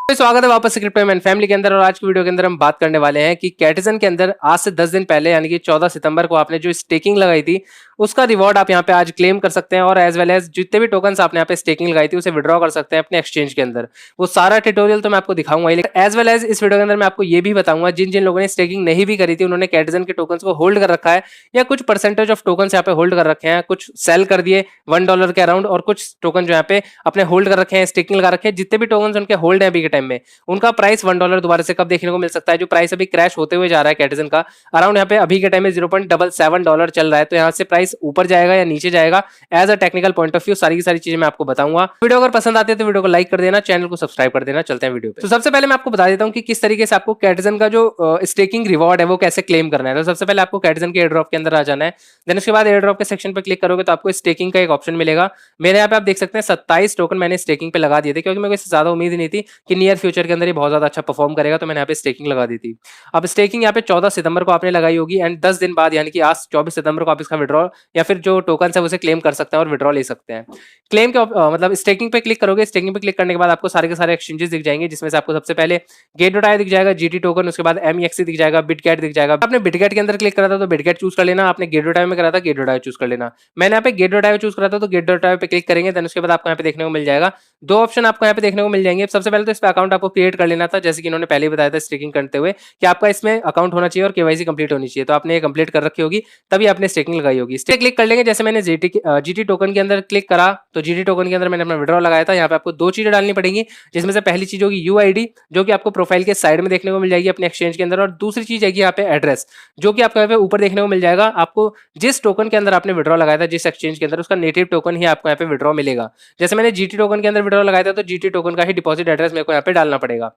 तो स्वागत है वापस क्रिप्टो एंड फैमिली के अंदर। और आज की वीडियो के अंदर हम बात करने वाले हैं कि कैटिजन के अंदर आज से 10 दिन पहले यानी कि 14 सितंबर को आपने जो स्टेकिंग लगाई थी उसका रिवॉर्ड आप यहाँ पे आज क्लेम कर सकते हैं। और एज वेल एज जितने भी टोकन्स आपने यहाँ पे स्टेकिंग लगाई थी उसे विड्रॉ कर सकते हैं अपने एक्सचेंज के अंदर। वो सारा ट्यूटोरियल तो मैं आपको दिखाऊंगा ही, लेकिन एज वेल एज इस वीडियो के अंदर मैं आपको ये भी बताऊंगा जिन जिन लोगों ने स्टेकिंग नहीं भी करी थी उन्होंने कैटिजन के टोकन्स को होल्ड कर रखा है या कुछ परसेंटेज ऑफ टोकन्स यहाँ पे होल्ड कर रखे हैं, कुछ सेल कर दिए $1 के अराउंड और कुछ टोकन जो यहाँ पे अपने होल्ड कर रखे हैं, स्टेकिंग लगा रखे हैं। जितने भी टोकन्स उनके होल्ड है अभी के टाइम में उनका प्राइस $1 दोबारा से कब देखने को मिल सकता है। जो प्राइस अभी क्रैश होते हुए जा रहा है कैटिजन का अराउंड यहाँ पे अभी के टाइम में $0.77 चल रहा है। तो यहाँ से प्राइस ऊपर जाएगा या नीचे जाएगा as a technical point of view सारी की सारी चीजें मैं आपको बताऊंगा। वीडियो अगर पसंद आती है तो वीडियो को लाइक कर देना, चैनल को सब्सक्राइब कर देना। चलते हैं वीडियो पे। तो सबसे पहले मैं आपको बता देता हूँ कि किस तरीके से आपको कैटिजन का जो स्टेकिंग रिवॉर्ड है वो कैसे क्लेम करना है। तो सबसे पहले आपको कैटिजन के एयर ड्रॉप के अंदर आ जाना है। देन उसके बाद एयर ड्रॉप के सेक्शन पर क्लिक करोगे तो आपको स्टेकिंग का एक ऑप्शन मिलेगा। मेरे यहाँ पे आप देख सकते हैं 27 टोकन मैंने स्टेकिंग पे लगा दिए थे, क्योंकि मेरे को इससे ज्यादा उम्मीद नहीं थी कि नियर फ्यूचर के अंदर ये बहुत ज्यादा अच्छा परफॉर्म करेगा, तो मैंने यहाँ पे स्टेकिंग लगा दी थी। अब स्टेकिंग यहाँ पे 14 सितंबर को आपने लगाई होगी एंड 10 दिन बाद यानी कि आज 24 सितंबर को आप इसका विड्रॉ या फिर जो टोकन है उसे क्लेम कर सकते हैं और विड्रॉ ले सकते हैं। क्लेम के मतलब स्टेकिंग पे क्लिक करोगे। स्टेकिंग पे क्लिक करने के बाद आपको सारे के सारे एक्सचेंजेस दिख जाएंगे, जिसमें से आपको सबसे पहले गेट.आई दिख जाएगा, जीटी टोकन, उसके बाद एमईएक्सी दिख जाएगा, बिटगेट दिख जाएगा। आपने बिटगेट के अंदर क्लिक करा था तो बिटगेट चूज कर लेना, आपने गेट.आई में करा था गेट.आई चूज कर लेना। मैंने यहाँ पे गेट.आई चूज करा था तो गेट.आई पे क्लिक करेंगे। देन उसके बाद आपको यहाँ पे देखने को मिल जाएगा दो ऑप्शन आपको यहाँ पे देखने को मिल जाएंगे। सबसे पहले तो इस पे अकाउंट आपको क्रिएट कर लेना था, जैसे कि इन्होंने पहले ही बताया था स्टेकिंग करते हुए कि आपका इसमें अकाउंट होना चाहिए और केवाईसी कंप्लीट होनी चाहिए। तो आपने ये कंप्लीट कर रखी होगी तभी आपने स्टेकिंग लगाई होगी। स्टे क्लिक कर लेंगे। जैसे मैंने जीटी टोकन के अंदर क्लिक करा तो जीटी टोकन के अंदर मैंने अपना विड्रॉ लगाया था। यहाँ पे आपको दो चीजें डालनी पड़ेंगी, जिसमें से पहली चीज होगी यूआईडी जो कि आपको प्रोफाइल के साइड में देखने को मिल जाएगी अपने एक्सचेंज के अंदर, और दूसरी चीज है यहाँ पे एड्रेस जो कि आपको यहाँ पे ऊपर देखने को मिल जाएगा। आपको जिस टोकन के अंदर आपने विड्रॉ लगाया था जिस एक्सचेंज के अंदर उसका नेटिव टोकन ही आपको यहाँ पे विड्रॉ मिलेगा। जैसे मैंने जीटी टोकन के अंदर विड्रॉ लगाया था तो जीटी टोकन का ही डिपॉजिट एड्रेस मेरे को यहाँ पे डालना पड़ेगा।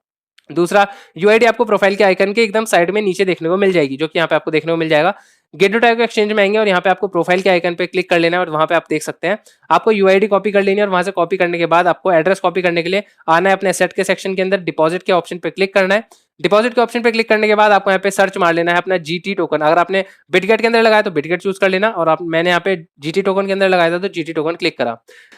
दूसरा यूआईडी आपको प्रोफाइल के आइकन के एकदम साइड में नीचे देखने को मिल जाएगी, जो कि यहाँ पे आपको देखने को मिल जाएगा। गेट.आई के एक्सचेंज में आएंगे और यहाँ पे आपको प्रोफाइल के आइकन पे क्लिक कर लेना है और वहां पे आप देख सकते हैं आपको यूआईडी कॉपी कर लेनी है। और वहां से कॉपी करने के बाद आपको एड्रेस कॉपी करने के लिए आना है अपने एसेट के सेक्शन के अंदर, डिपॉजिट के ऑप्शन पे क्लिक करना है। डिपॉजिट के ऑप्शन पे क्लिक करने के बाद आपको यहाँ पे सर्च मार लेना है अपना जीटी टोकन। अगर आपने बिटगेट के अंदर लगाया तो बिटगेट चूज कर लेना, और मैंने यहाँ पे जीटी टोकन के अंदर लगाया था तो जीटी टोकन क्लिक करा।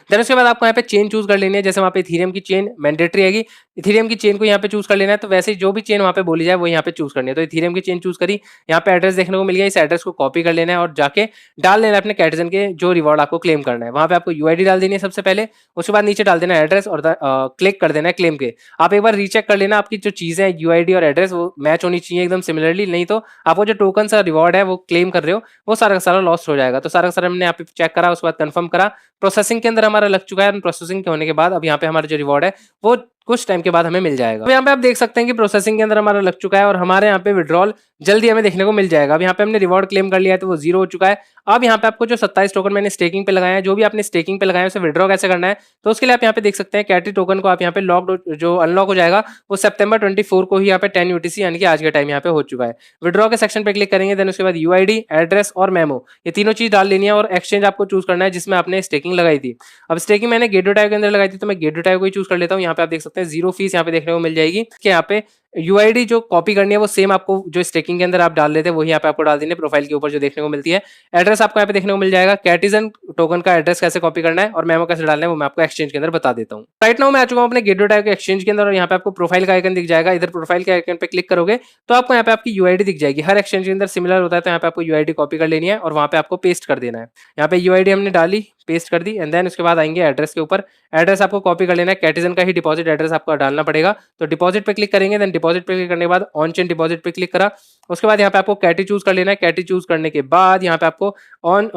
देन उसके बाद आपको यहाँ पे चेन चूज कर लेनी है। जैसे वहाँ पे इथेरियम की चेन मैंडेटरी आएगी, इथेरियम की चेन को यहाँ पे चूज कर लेना है। तो वैसे जो भी चेन वहाँ पे बोली जाए वो यहाँ पे चूज करनी है। तो इथेरियम की चेन चूज करी, यहाँ पे एड्रेस देखने को मिल गया, इस एड्रेस को कॉपी कर लेना है और जाके डाल लेना है अपने कैटिजन के जो रिवॉर्ड आपको क्लेम करना है। वहाँ पे आपको यूआईडी डाल देनी है सबसे पहले, उसके बाद नीचे डाल देना है एड्रेस और क्लिक कर देना है क्लेम के। आप एक बार रीचेक कर लेना आपकी जो चीजें हैं यूआईडी और एड्रेस वो मैच होनी चाहिए एकदम सिमिलरली, नहीं तो आपको जो टोकन का रिवॉर्ड है वो क्लेम कर रहे हो वो सारा का सारा लॉस्ट हो जाएगा। तो सारा का सारा हमने यहाँ पे चेक करा, उसके बाद कंफर्म करा, प्रोसेसिंग के अंदर हमारा लग चुका है। प्रोसेसिंग के होने के बाद अब यहाँ पे हमारा जो रिवॉर्ड है वो कुछ टाइम के बाद हमें मिल जाएगा। अब यहाँ पे आप देख सकते हैं कि प्रोसेसिंग के अंदर हमारा लग चुका है और हमारे यहाँ पे विड्रॉल जल्दी हमें देखने को मिल जाएगा। अब यहाँ पे हमने रिवॉर्ड क्लेम कर लिया है तो वो 0 हो चुका है। अब यहाँ पे आपको जो 27 टोकन मैंने स्टेकिंग पे लगाया है, जो भी आपने स्टेकिंग पे लगाया है उसे विड्रॉ कैसे करना है तो उसके लिए आप यहाँ पे देख सकते हैं कैटी टोकन को आप यहाँ पे लॉक्ड जो अनलॉक हो जाएगा वो सितंबर 24 को ही यहाँ पे 10 यूटीसी यानी कि आज के टाइम यहाँ पे हो चुका है। विड्रॉ के सेक्शन पे क्लिक करेंगे, देन उसके बाद यूआईडी, एड्रेस और मेमो ये तीनों चीज डाल लेनी है और एक्सचेंज आपको चूज करना है जिसमें आपने स्टेकिंग लगाई थी। अब स्टेकिंग मैंने गेट.आई के अंदर लगाई थी तो मैं गेट.आई को ही चूज कर लेता हूँ। यहाँ पे आप देख सकते हैं 0 फीस यहाँ पे देखने को मिल जाएगी कि यहाँ पे यूआईडी जो कॉपी करनी है वो सेम आपको जो स्टेकिंग के अंदर आप डाल लेते हैं वही यहाँ पे आपको डाल देनी है प्रोफाइल के ऊपर जो देखने को मिलती है। एड्रेस आपको यहाँ पे देखने को मिल जाएगा। कैटिजन टोकन का एड्रेस कैसे कॉपी करना है और मेमो कैसे डालना है वो मैं आपको एक्सचेंज के अंदर बता देता हूँ। राइट नाउ मैं आ चुका हूँ अपने गेट.आई के एक्सचेंज के अंदर और यहाँ पे आपको प्रोफाइल का आइकन दिख जाएगा। इधर प्रोफाइल के आइकन पे क्लिक करोगे तो आपको यहाँ पे आपकी यूआईडी दिख जाएगी। हर एक्सचेंज के अंदर सिमिलर होता है, तो यहाँ पे आपको यूआईडी कॉपी कर लेनी है और वहाँ पे आपको पेस्ट कर देना है। यहाँ पे यूआईडी हमने डाली, पेस्ट कर दी एंड देन उसके बाद आएंगे एड्रेस के ऊपर। एड्रेस आपको कॉपी कर लेना है, कैटिजन का ही डिपॉजिट एड्रेस आपको डालना पड़ेगा। तो डिपॉजिट पे क्लिक करेंगे, देन डिपॉजिट पे क्लिक करने के बाद ऑन चेन डिपॉजिट पे क्लिक करा। उसके बाद यहाँ पे आपको कैटी चूज कर लेना है। कैटी चूज करने के बाद यहाँ पे आपको ऑन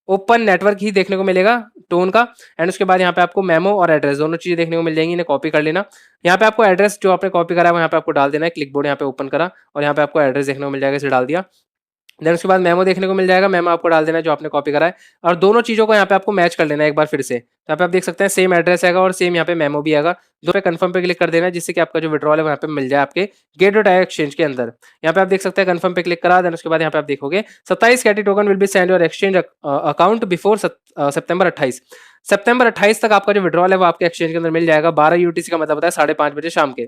ओपन नेटवर्क ही देखने को मिलेगा टोन का, एंड उसके बाद यहाँ पे आपको मेमो और एड्रेस दोनों चीजें देखने को मिल जाएंगी, इन्हें कॉपी कर लेना। यहाँ पे आपको एड्रेस जो आपने कॉपी करा है यहाँ पे आपको डाल देना है। क्लिक बोर्ड यहाँ पे ओपन करा और यहाँ पे आपको एड्रेस देखने को मिल जाएगा, इसे डाल दिया। देन उसके बाद मेमो देखने को मिल जाएगा, मेमो आपको डाल देना है जो आपने कॉपी करा है और दोनों चीजों को यहाँ पे आपको मैच कर लेना है एक बार फिर से। तो यहाँ पे आप देख सकते हैं सेम एड्रेस आएगा और सेम यहाँ पे मेमो भी आएगा। दो पे कंफर्म पे क्लिक कर देना है जिससे कि आपका जो विड्रॉल है वहाँ पे मिल जाए आपके गेट.आई एक्सचेंज के अंदर। यहाँ पे आप देख सकते हैं कंफर्म पे क्लिक करा, देन उसके बाद यहाँ पे आप देखोगे 27 CATI token will be send your exchange account before September 28। सितंबर 28 तक आपका जो विड्रॉल है वो आपके एक्सचेंज के अंदर मिल जाएगा। 12 यूटीसी का मतलब होता है 5:30 बजे शाम के।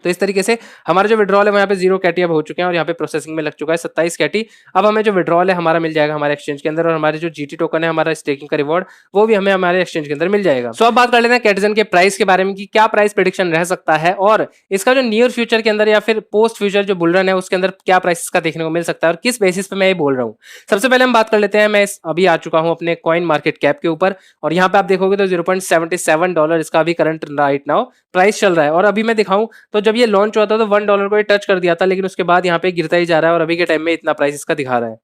तो इस तरीके से हमारा जो विड्रॉल है वो यहाँ पे 0 कैटी अब हो चुके हैं और यहाँ पे प्रोसेसिंग में लग चुका है 27 कैटी। अब हमें जो विड्रॉल है हमारा मिल जाएगा हमारे एक्सचेंज के अंदर, और हमारे जो जीटी टोकन है हमारा स्टेकिंग का रिवॉर्ड वो भी हमें हमारे एक्सचेंज के अंदर मिल जाएगा। सो अब बात कर लेते हैं कैटिजन के प्राइस के बारे में कि क्या प्राइस प्रेडिक्शन रह सकता है और इसका जो नियर फ्यूचर के अंदर या फिर पोस्ट फ्यूचर जो बुल रन है उसके अंदर क्या प्राइस का देखने को मिल सकता है और किस बेसिस पे मैं ये बोल रहा हूँ। सबसे पहले हम बात कर लेते हैं, मैं अभी आ चुका हूँ अपने कॉइन मार्केट कैप के ऊपर और यहाँ पे आप देखोगे तो $0.77 इसका अभी करंट राइट नाउ प्राइस चल रहा है। और अभी मैं दिखाऊं तो जब ये लॉन्च हुआ था तो $1 को टच कर दिया था, लेकिन उसके बाद यहाँ पे गिरता ही जा रहा है और अभी के टाइम में इतना प्राइस इसका दिखा रहा है।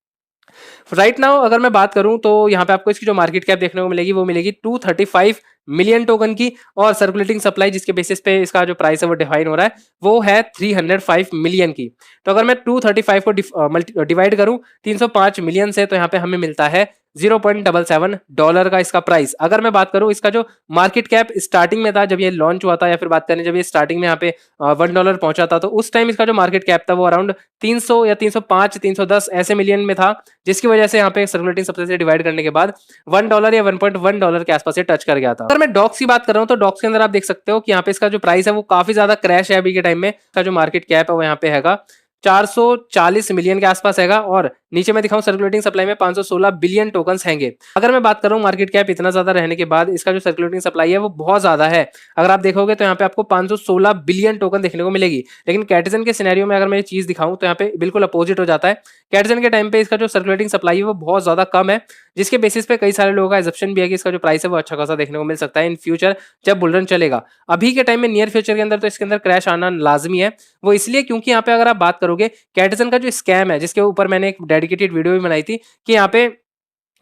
राइट नाउ अगर मैं बात करूं तो यहाँ पे आपको इसकी जो मार्केट कैप देखने को मिलेगी वो मिलेगी 235 मिलियन टोकन की, और सर्कुलेटिंग सप्लाई जिसके बेसिस पे इसका जो प्राइस है वो डिफाइन हो रहा है वो है 305 मिलियन की। तो अगर मैं 235 को डिवाइड करूं 305 मिलियन से तो यहाँ पे हमें मिलता है $0.77 का इसका प्राइस। अगर मैं बात करूं इसका जो मार्केट कैप स्टार्टिंग में था जब ये लॉन्च हुआ था, या फिर बात करें जब ये स्टार्टिंग में यहाँ पे $1 पहुंचा था, तो उस टाइम इसका जो मार्केट कैप था वो अराउंड 300 या 305 310 ऐसे मिलियन में था, जिसकी वजह से यहाँ पे सर्कुलेटिंग सप्लाई से डिवाइड करने के बाद $1 या $1.1 के आसपास से टच कर गया था। अगर मैं डॉक्स की बात कर रहा हूँ तो डॉक्स के अंदर आप देख सकते हो कि यहाँ पे इसका जो प्राइस है वो काफी ज्यादा क्रैश है अभी के टाइम में। इसका जो मार्केट कैप है वो यहाँ पे हैगा 440 मिलियन के आसपास हैगा, और नीचे मैं दिखाऊं सर्कुलेटिंग सप्लाई में 516 बिलियन टोकन्स हैंगे। अगर मैं बात करूं मार्केट कैप इतना ज्यादा रहने के बाद इसका जो सर्कुलेटिंग सप्लाई है वो बहुत ज्यादा है। अगर आप देखोगे तो यहाँ पे आपको 516 बिलियन टोकन देखने को मिलेगी, लेकिन कैटिजन के सिनेरियो में अगर मैं ये चीज दिखाऊं तो यहाँ पे बिल्कुल अपोजिट हो जाता है। कैटिजन के टाइम पे इसका जो सर्कुलेटिंग सप्लाई है वो बहुत ज्यादा कम है, जिसके बेसिस पे कई सारे लोगों का एजप्शन भी है कि इसका जो प्राइस है वो अच्छा खासा देखने को मिल सकता है इन फ्यूचर जब बुल रन चलेगा। अभी के टाइम में नियर फ्यूचर के अंदर तो इसके अंदर क्रैश आना लाजमी है। वो इसलिए क्योंकि यहाँ पे अगर आप बात करोगे कैटिजन का जो स्कैम है, जिसके ऊपर मैंने एक डेडिकेटेड वीडियो भी बनाई थी कि यहाँ पे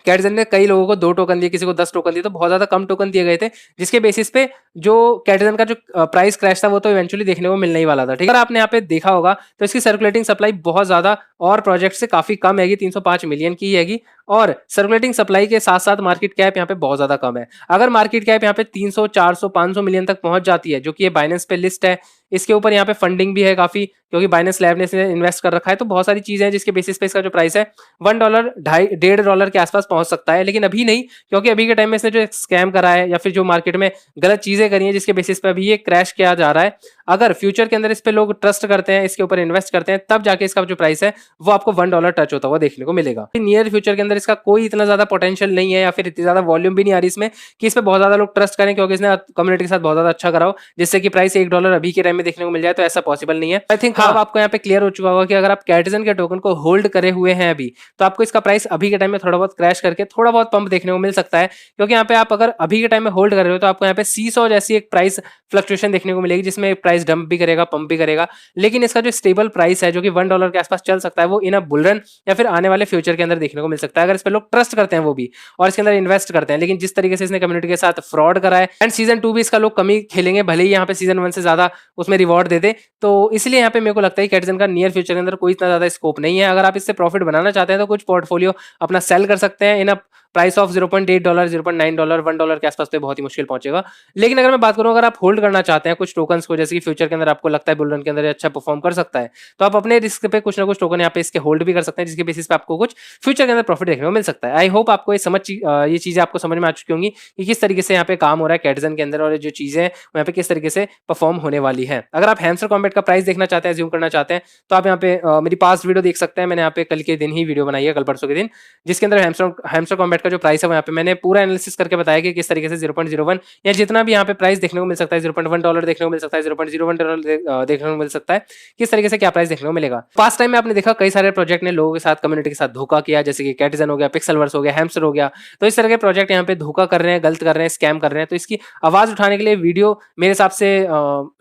कैटिजन ने कई लोगों को 2 टोकन दिए, किसी को 10 टोकन दिए, तो बहुत ज्यादा कम टोकन दिए गए थे, जिसके बेसिस पे जो कैटिजन का जो प्राइस क्रैश था वो तो इवेंचुअली देखने को मिलने ही वाला था। ठीक है, अगर आपने यहाँ पे देखा होगा तो इसकी सर्कुलेटिंग सप्लाई बहुत ज्यादा और प्रोजेक्ट से काफी कम हैगी, 305 मिलियन की हैगी, और सर्कुलेटिंग सप्लाई के साथ साथ मार्केट कैप यहाँ पे बहुत ज्यादा कम है। अगर मार्केट कैप यहाँ पे 300 400 500 मिलियन तक पहुंच जाती है, जो कि ये बाइनेंस पे लिस्ट है, इसके ऊपर यहाँ पे फंडिंग भी है काफी, क्योंकि बाइनेंस लैब ने इसने इन्वेस्ट कर रखा है, तो बहुत सारी चीजें हैं जिसके बेसिस पे इसका जो प्राइस है $1 $1.5 के आसपास पहुंच सकता है। लेकिन अभी नहीं, क्योंकि अभी के टाइम में इसने जो स्कैम करा है या फिर जो मार्केट में गलत चीजें करी हैं जिसके बेसिस पे अभी ये क्रैश किया जा रहा है। अगर फ्यूचर के अंदर इस पे लोग ट्रस्ट करते हैं, इसके ऊपर इन्वेस्ट करते हैं, तब जाके इसका जो प्राइस है वो आपको $1 टच होता हुआ देखने को मिलेगा। नियर फ्यूचर के अंदर इसका कोई इतना ज्यादा पोटेंशियल नहीं है, या फिर इतनी ज्यादा वॉल्यूम भी नहीं आ रही इसमें कि इस पे बहुत ज्यादा लोग ट्रस्ट करें, क्योंकि इसने कम्युनिटी के साथ बहुत ज्यादा अच्छा करा हो जिससे कि प्राइस $1 अभी के टाइम में देखने को मिल जाए, तो ऐसा पॉसिबल नहीं है। आई थिंक अब आपको यहाँ पे क्लियर हो चुका होगा कि अगर आप कैटिजन के टोकन को होल्ड करे हुए हैं अभी, तो आपको इसका प्राइस अभी के टाइम में थोड़ा बहुत क्रैश करके थोड़ा बहुत पंप देखने को मिल सकता है, क्योंकि यहाँ पे आप अगर अभी के टाइम में होल्ड कर रहे हो तो आपको यहाँ पे सीसॉ जैसी एक प्राइस फ्लक्चुएशन देखने को मिलेगी, जिसमें प्राइस डंप भी करेगा पंप भी करेगा। लेकिन इसका जो स्टेबल प्राइस है जो कि $1 के आसपास चल सकता है, वो इन अ बुल रन या फिर आने वाले फ्यूचर के अंदर देखने को मिल सकता है, अगर इस पर लोग ट्रस्ट करते हैं वो भी और इसके अंदर इन्वेस्ट करते हैं। लेकिन जिस तरीके से इसने कम्युनिटी के साथ फ्रॉड करा है, एंड सीजन 2 भी इसका लोग कमी खेलेंगे, भले ही यहाँ पे सीजन 1 से ज्यादा उसमें रिवॉर्ड दे दे, तो इसलिए यहाँ पे मेरे को लगता है कैटिजन का नियर फ्यूचर के अंदर कोई इतना ज्यादा स्कोप नहीं है। अगर आप इससे प्रॉफिट बनाना चाहते हैं तो कुछ पोर्टफोलियो अपना सेल कर सकते हैं इन अ प्राइस ऑफ $0.8 $0.9 $1 के आसपास, तो बहुत ही मुश्किल पहुंचेगा। लेकिन अगर मैं बात करूं अगर आप होल्ड करना चाहते हैं कुछ टोकन्स को, जैसे कि फ्यूचर के अंदर आपको लगता है बुल रन के अंदर अच्छा परफॉर्म कर सकता है, तो आप अपने रिस्क पे कुछ ना कुछ टोकन यहाँ पे इसके होल्ड भी कर सकते हैं, जिसके बेसिस पे आपको कुछ फ्यूचर के अंदर प्रॉफिट देखने को मिल सकता है। आई होप आपको ये चीजें आपको समझ में आ चुकी होंगी कि किस तरीके से यहाँ पे काम हो रहा है कैटिजन के अंदर, और जो चीजें यहाँ पे किस तरीके से परफॉर्म होने वाली है। अगर आप हैमस्टर कॉम्बैट का प्राइस देखना चाहते हैं, ज्यूम करना चाहते हैं, तो आप यहाँ पे मेरी पास्ट वीडियो देख सकते हैं। मैंने यहाँ पे कल के दिन ही वीडियो बनाई है, कल परसों के दिन, जिसके अंदर हैमस्टर कॉम्बैट का जो प्राइस है वो यहाँ पे मैंने पूरा एनालिसिस करके बताया कि किस तरीके से 0.01 या जितना भी यहाँ पे प्राइस देखने को मिल सकता है, $0.1 देखने को मिल सकता है, $0.01 देखने को मिल सकता है, किस तरीके से क्या प्राइस देखने को मिलेगा। पास्ट टाइम में आपने देखा कई सारे प्रोजेक्ट ने लोगों के साथ, कम्युनिटी के साथ धोखा किया, जैसे कि कैटिजन हो गया, पिक्सेलवर्स हो गया, हैमस्टर हो गया। तो इस तरह के प्रोजेक्ट यहाँ पे धोखा कर रहे हैं, गलत कर रहे हैं, स्कैम कर रहे हैं। तो इसकी आवाज उठाने के लिए वीडियो मेरे हिसाब से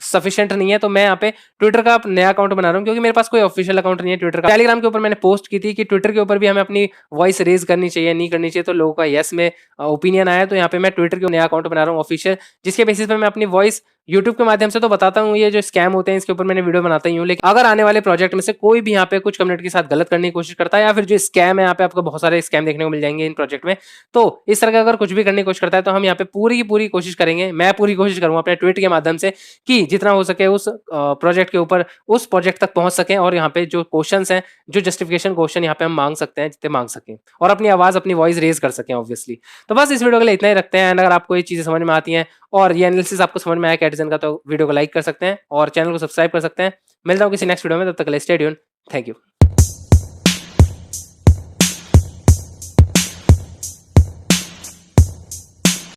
सफिशिएंट नहीं है, तो मैं यहाँ पे ट्विटर का नया अकाउंट बना रहा हूँ, क्योंकि मेरे पास कोई ऑफिशियल अकाउंट नहीं है ट्विटर का। टेलीग्राम के ऊपर मैंने पोस्ट की थी कि ट्विटर के ऊपर भी हमें अपनी वॉइस रेज करनी चाहिए, नहीं करनी चाहिए, तो लोगों का यस में ओपिनियन आया। तो यहाँ पे मैं ट्विटर के नया अकाउंट बना रहा हूँ ऑफिशियल, जिसके बेसिस पे मैं अपनी वॉइस यूट्यूब के माध्यम से तो बताता हूँ, ये जो स्कैम होते हैं इसके ऊपर मैंने वीडियो बनाता ही हूँ। लेकिन अगर आने वाले प्रोजेक्ट में से कोई भी यहाँ पे कुछ कम्युनिटी के साथ गलत करने की कोशिश करता है, या फिर जो स्कैम है, यहाँ पे आपको बहुत सारे स्कैम देखने को मिल जाएंगे इन प्रोजेक्ट में, तो इस तरह का अगर कुछ भी करने की कोशिश करता है, तो हम यहाँ पे पूरी की पूरी कोशिश करेंगे, मैं पूरी कोशिश करूंगा अपने ट्वीट के माध्यम से कि जितना हो सके उस प्रोजेक्ट के ऊपर, उस प्रोजेक्ट तक पहुंच सकें, और यहाँ पे जो क्वेश्चंस हैं, जो जस्टिफिकेशन क्वेश्चन यहाँ पे हम मांग सकते हैं, जितने मांग सकें, और अपनी आवाज, अपनी वॉइस रेज कर सकें ऑब्वियसली। तो बस इस वीडियो के लिए इतना ही रखते हैं। एंड अगर आपको ये चीजें समझ में आती हैं और ये एनालिसिस आपको समझ में आया कैटिजन का, तो वीडियो को लाइक कर सकते हैं और चैनल को सब्सक्राइब कर सकते हैं। मिलता हूँ किसी नेक्स्ट वीडियो में, तब तक के लिए स्टे ट्यून्ड। Thank you.